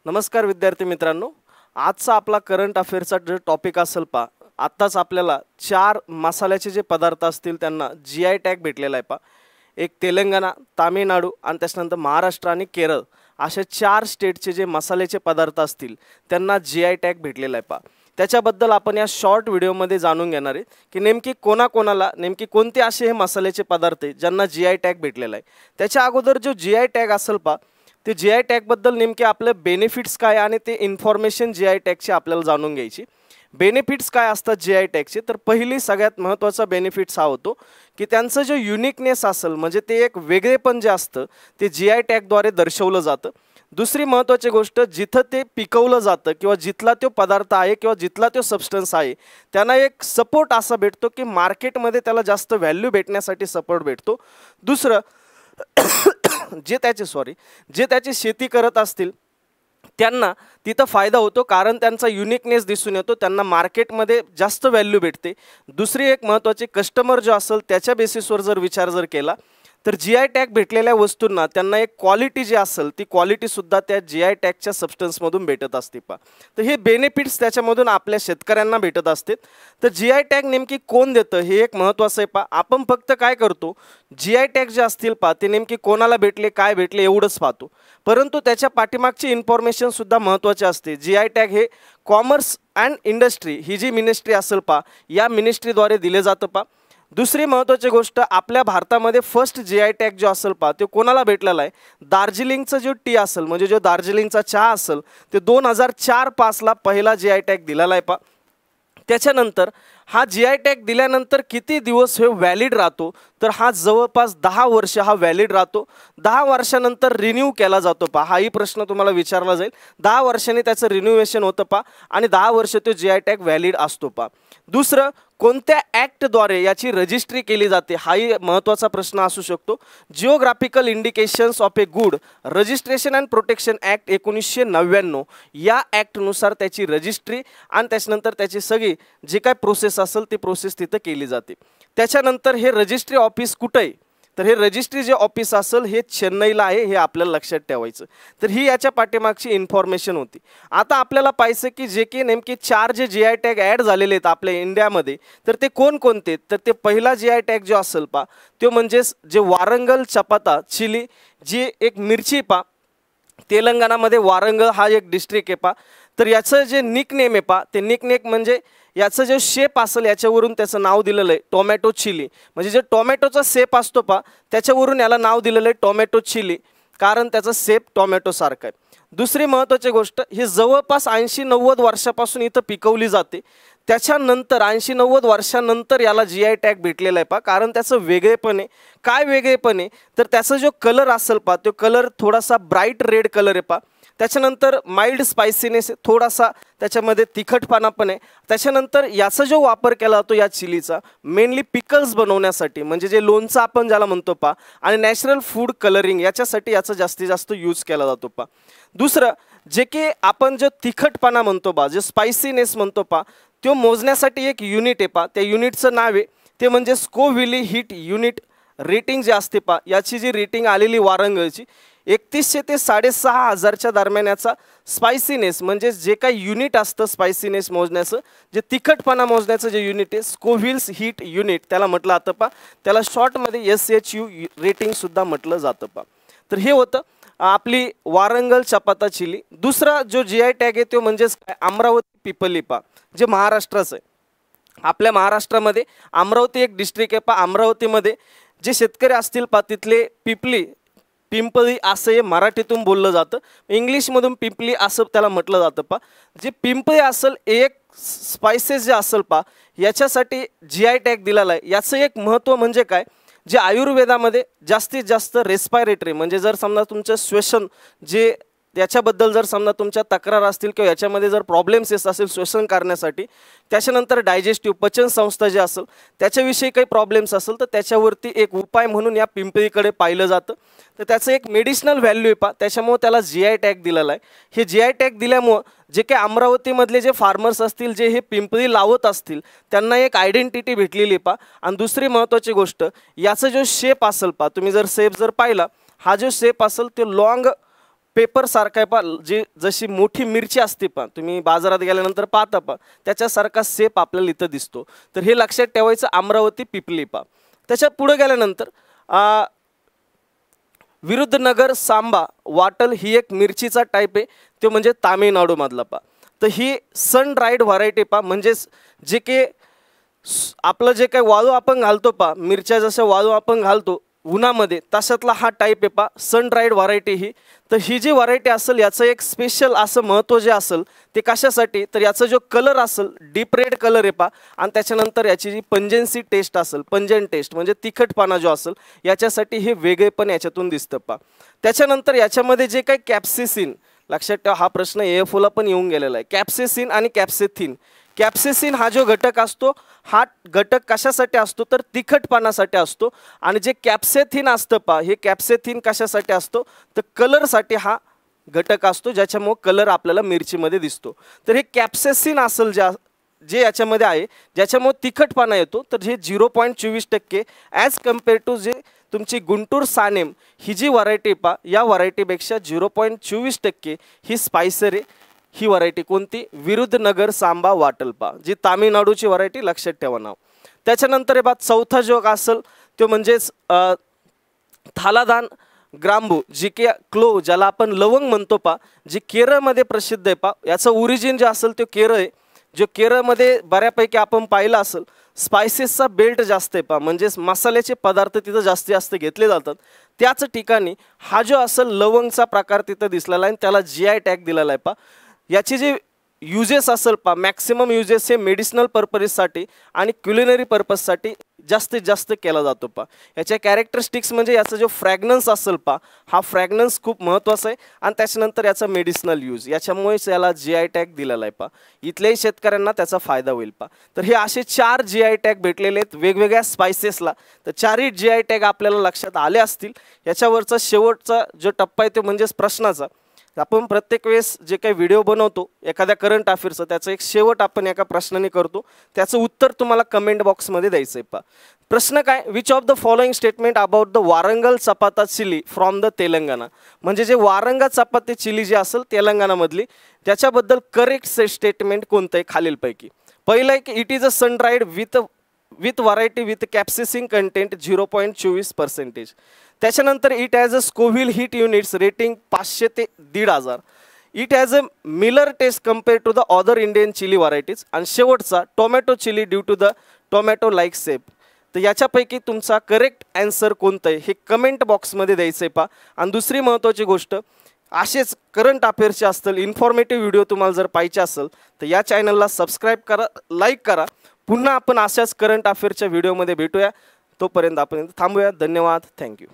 नमस्कार विद्यार्थी मित्रांनो, आजचा आपला करंट अफेअरचा जो टॉपिक असेल आत्ताच आपल्याला 4 मसाल्याचे जे पदार्थ असतील त्यांना GI टॅग भेटलेला आहे एक तेलंगणा, तामिळनाडू आणि त्याच्यानंतर महाराष्ट्र आणि केरळ अशा 4 स्टेटचे जे मसाल्याचे पदार्थ असतील त्यांना GI टॅग भेटलेला आहे त्याच्याबद्दल आपण या शॉर्ट व्हिडिओमध्ये जाणून घेणार आहे की नेमकी कोणाकोणाला नेमकी कोणते असे हे मसाल्याचे पदार्थ आहेत ज्यांना GI टॅग भेटलेला आहे। त्याच्या अगोदर जो GI टॅग असेल ते GI टॅग बद्दल नेमके आपले बेनिफिट्स काय आणि ते इन्फॉर्मेशन GI टॅगची आपल्याला जाणून घ्यायची। बेनिफिट्स काय असतात GI टॅगचे, तर पहिली सगळ्यात महत्त्वाचा बेनिफिट्स हा होतो की त्यांचं जो युनिकनेस असेल म्हणजे ते एक वेगळेपण जे असतं ते GI टॅगद्वारे दर्शवलं जातं। दुसरी महत्त्वाची गोष्ट, जिथं ते पिकवलं जातं किंवा जिथला तो पदार्थ आहे किंवा जिथला तो सबस्टन्स आहे त्यांना एक सपोर्ट असा भेटतो की मार्केटमध्ये त्याला जास्त व्हॅल्यू भेटण्यासाठी सपोर्ट भेटतो। दुसरं जे त्याची शेती करत असतील त्यांना तिथं फायदा होतो कारण त्यांचा युनिकनेस दिसून येतो, त्यांना मार्केटमध्ये जास्त व्हॅल्यू भेटते। दुसरी एक महत्त्वाची, कस्टमर जो असेल त्याच्या बेसिसवर जर विचार केला तर GI टॅग भेटलेल्या वस्तूंना त्यांना एक क्वालिटी जी असेल ती क्वालिटी सुद्धा त्या GI टॅगच्या सबस्टन्समधून भेटत असते तर हे बेनिफिट्स त्याच्यामधून आपल्या शेतकऱ्यांना भेटत असते। तर GI टॅग नेमकी कोण देतं हे एक महत्त्वाचं आहे आपण फक्त काय करतो, GI टॅग जे असतील ते नेमकी कोणाला भेटले काय भेटले एवढंच पाहतो, परंतु त्याच्या पाठीमागची इन्फॉर्मेशन सुद्धा महत्त्वाची असते। GI टॅग हे कॉमर्स अँड इंडस्ट्री ही जी मिनिस्ट्री असेल या मिनिस्ट्रीद्वारे दिले जातं दुसरी महत्त्वाची गोष्ट, आपल्या भारतामध्ये फर्स्ट GI टॅग जो असेल तो कोणाला भेटलेला आहे, दार्जिलिंगचा जो टी असेल म्हणजे जो दार्जिलिंगचा चहा असेल ते 2004-05 ला पहिला GI टॅग दिलेला आहे त्याच्यानंतर हा GI टॅग दिल्यानंतर किती दिवस हे व्हॅलिड राहतो, तर हा जवळपास 10 वर्ष हा व्हॅलिड राहतो। 10 वर्षानंतर रिन्यू केला जातो हाही प्रश्न तुम्हाला विचारला जाईल। 10 वर्षांनी त्याचं रिन्यूएशन होतं आणि 10 वर्ष तो GI टॅग व्हॅलिड असतो दुसरं, कोणत्या ॲक्टद्वारे याची रजिस्ट्री केली जाते हाही महत्त्वाचा प्रश्न असू शकतो। Geographical indications of a good registration and protection act 1999 या ॲक्टनुसार त्याची रजिस्ट्री आणि त्याच्यानंतर त्याची सगळी जी काय प्रोसेस असेल ती प्रोसेस तिथं केली जाते। त्याच्यानंतर हे रजिस्ट्री ऑफिस कुठे आहे, तर हे रजिस्ट्री जे ऑफिस असेल हे चेन्नईला आहे, हे आपल्याला लक्षात ठेवायचं। तर ही याच्या पाठीमागची इन्फॉर्मेशन होती। आता आपल्याला पाहिजे की जे की नेमके 4 जे GI टॅग ॲड झालेले आहेत आपल्या इंडियामध्ये तर ते कोणकोणते, तर ते पहिला GI टॅग जो असेल तो म्हणजे जे वारंगल चपाता चिली जी एक मिरची तेलंगणामध्ये वारंगल हा एक डिस्ट्रिक्ट आहे तर याचं जे निकनेम आहे ते निकनेम म्हणजे याचं जे शेप असेल याच्यावरून त्याचं नाव दिलेलं आहे टोमॅटो चिली, म्हणजे जे टोमॅटोचा शेप असतो त्याच्यावरून याला नाव दिलेलं आहे टोमॅटो चिली कारण त्याचा शेप टोमॅटो सारखा आहे। दुसरी महत्त्वाची गोष्ट, हे जवळपास 80-90 वर्षापासून इथं पिकवली जाते, त्याच्यानंतर 80-90 वर्षानंतर याला GI टॅग भेटलेला आहे कारण त्याचं वेगळेपण आहे। काय वेगळेपण आहे, तर त्याचा जो कलर असेल तो कलर थोडासा ब्राईट रेड कलर आहे त्याच्यानंतर माइल्ड स्पायसीनेस थोडासा त्याच्यामध्ये तिखटपणा पण आहे। त्याच्यानंतर याचा जो वापर केला जातो या चिलीचा मेनली पिकल्स बनवण्यासाठी म्हणजे जे लोणचं आपण ज्याला म्हणतो आणि नॅचरल फूड कलरिंग याच्यासाठी याचा जास्तीत जास्त यूज केला जातो दुसरं, जे की आपण जो तिखटपणा म्हणतो जे स्पायसीनेस म्हणतो तो मोजण्यासाठी एक युनिट आहे त्या युनिटचं नाव आहे ते म्हणजे स्कोविली हीट युनिट रेटिंग जे असते याची जी रेटिंग आलेली वारंगलची 3100 ते 6500 दरम्यान याचा स्पायसीनेस म्हणजे जे काही युनिट असतं स्पायसीनेस मोजण्याचं जे तिखटपणा मोजण्याचं जे युनिट आहे स्कोव्हिल्स हीट युनिट त्याला म्हटलं जातं त्याला शॉर्टमध्ये SHU रेटिंग सुद्धा म्हटलं जातं तर हे होतं आपली वारंगल चपाता चिली। दुसरा जो GI टॅग आहे तो म्हणजे अमरावती पिपली जे महाराष्ट्राचं आहे। आपल्या महाराष्ट्रामध्ये अमरावती एक डिस्ट्रिक्ट आहे अमरावतीमध्ये जे शेतकरी असतील तिथले पिंपळी असं हे मराठीतून बोललं जातं, इंग्लिशमधून पिंपली असं त्याला म्हटलं जातं जे पिंपळी असेल एक स्पायसेस जे असेल याच्यासाठी GI टॅग दिलेला आहे। याचं एक महत्त्व म्हणजे काय, जे आयुर्वेदामध्ये जास्तीत जास्त रेस्पायरेटरी म्हणजे जर समजा तुमचं श्वसन जे याच्याबद्दल जर समजा तुमच्या तक्रार असतील किंवा याच्यामध्ये जर प्रॉब्लेम्स येत असेल श्वसन करण्यासाठी, त्याच्यानंतर डायजेस्टिव्ह पचन संस्था जे असेल त्याच्याविषयी काही प्रॉब्लेम्स असेल तर त्याच्यावरती एक उपाय म्हणून या पिंपळीकडे पाहिलं जातं तर त्याचं एक मेडिसिनल व्हॅल्यू आहे त्याच्यामुळे त्याला GI टॅग दिलेला आहे। हे GI टॅग दिल्यामुळं जे काही अमरावतीमधले जे फार्मर्स असतील जे हे पिंपळी लावत असतील त्यांना एक आयडेंटिटी भेटलेली आणि दुसरी महत्त्वाची गोष्ट, याचा जो शेप असेल तुम्ही जर शेप जर पाहिला हा जो शेप असेल तो लॉंग पेपरसारखा आहे पा, जी जशी मोठी मिरची असते पा, तुम्ही बाजारात गेल्यानंतर पाहता पा, त्याच्यासारखा सेप आपल्याला इथं दिसतो. तर हे लक्षात ठेवायचं, अमरावती पिपली पा. त्याच्या पुढे गेल्यानंतर विरुद्धनगर सांबा वाटल ही एक मिरचीचा टाईप आहे, तो म्हणजे तामिळनाडूमधला पा. तर ही सन ड्राईड व्हरायटी पा, म्हणजेच जे की आपलं जे काही वाळू आपण घालतो पा, मिरच्या जसं वाळू आपण घालतो उन्हामध्ये, तशातला हा टाईप आहे पा, सन ड्राईड व्हरायटी ही. तर ही जी व्हरायटी असेल याचं एक स्पेशल असं महत्त्व जे असेल ते कशासाठी, तर याचा जो कलर असेल डीप रेड कलर आहे पा, आणि त्याच्यानंतर याची जी पंजन्सी टेस्ट असेल, पंजंट टेस्ट म्हणजे तिखटपणा जो असेल, याच्यासाठी हे वेगळेपण याच्यातून दिसतं पा. त्याच्यानंतर याच्यामध्ये जे काही कॅप्सिसिन, लक्षात ठेवा हा प्रश्न AFOला पण येऊन गेलेला आहे, कॅप्सिसिन आणि कॅप्सेथिन. कॅप्सेसिन हा जो घटक असतो, हा घटक कशासाठी असतो तर तिखटपणासाठी असतो. आणि जे कॅप्सेथिन असतं पा, हे कॅप्सेथिन कशासाठी असतो तर कलरसाठी हा घटक असतो, ज्याच्यामुळे कलर आपल्याला मिरचीमध्ये दिसतो. तर हे कॅप्सेसिन असेल जे याच्यामध्ये आहे, ज्याच्यामुळे तिखटपणा येतो, तर हे 0.24% ॲज कम्पेअर टू जे तुमची गुंटूर सानेम ही जी व्हरायटी पा, या व्हरायटीपेक्षा 0.24% ही स्पायसर आहे. ही व्हरायटी कोणती, विरुद्धनगर सांबा वाटल पा, जी तामिळनाडूची व्हरायटी, लक्षात ठेवा नाव. त्याच्यानंतर हे बा चौथा जो असेल तो म्हणजेच थालादान ग्रांबू, जी की क्लो ज्याला आपण लवंग म्हणतो पा, जी केरळमध्ये प्रसिद्ध आहे पा. याचं ओरिजिन जे असेल तो केरळ आहे. जो केरळमध्ये बऱ्यापैकी आपण पाहिलं असेल स्पायसेसचा बेल्ट जास्त आहे पा, म्हणजेच मसाल्याचे पदार्थ तिथं जास्तीत जास्त घेतले जातात. त्याच ठिकाणी हा जो असेल लवंगचा प्रकार तिथं दिसलेला आहे, त्याला GI टॅग दिलेला आहे पा. याचे जे युजेस असेल पा, मॅक्सिमम युजेस हे मेडिसिनल पर्पजसाठी आणि क्युलिनरी पर्पजसाठी जास्तीत जास्त केला जातो पा. याच्या कॅरेक्टरिस्टिक्स म्हणजे याचा जो फ्रॅग्रन्स असेल पा, हा फ्रॅग्रन्स खूप महत्त्वाचा आहे. आणि त्याच्यानंतर याचा मेडिसिनल यूज, याच्यामुळेच याला GI टॅग दिलेला आहे पा. इथल्याही शेतकऱ्यांना त्याचा फायदा होईल पा. तर हे असे 4 GI टॅग भेटलेले आहेत वेगवेगळ्या स्पायसेसला. तर 4ही GI टॅग आपल्याला लक्षात आले असतील. याच्यावरचा शेवटचा जो टप्पा आहे तो म्हणजेच प्रश्नाचा. आपण प्रत्येक वेळेस जे काही व्हिडिओ बनवतो एखाद्या करंट अफेअर्सचं, त्याचं एक शेवट आपण एका प्रश्नाने करतो, त्याचं उत्तर तुम्हाला कमेंट बॉक्समध्ये द्यायचं आहे पा. प्रश्न काय, which of the following statement about the Warangal chapata chilli from the Telangana, म्हणजे जे वारंगा चपाती चिली जे असेल तेलंगणामधली, त्याच्याबद्दल करेक्ट स्टेटमेंट कोणतं आहे खालीलपैकी. पहिलं आहे की it is a sun dried with variety with capsaicin content 0.24%. त्याच्यानंतर it has a Scoville heat units rating 500 ते 1500. It has a milder taste compare to the other Indian chilli varieties. आणि शेवटचा tomato chilli due to the tomato like shape. तर याच्यापैकी तुमचा correct answer कोणतं आहे हे कमेंट बॉक्समध्ये द्यायचं आहे पा. आणि दुसरी महत्त्वाची गोष्ट, असेच करंट अफेअर्सचे असतील इन्फॉर्मेटिव्ह व्हिडिओ तुम्हाला जर पाहिजे असेल तर या चॅनलला सबस्क्राईब करा, लाईक करा. पुन्हा आपण अशाच करंट अफेअर्सच्या व्हिडिओमध्ये भेटूया. तोपर्यंत आपण थांबूया. धन्यवाद. थँक्यू.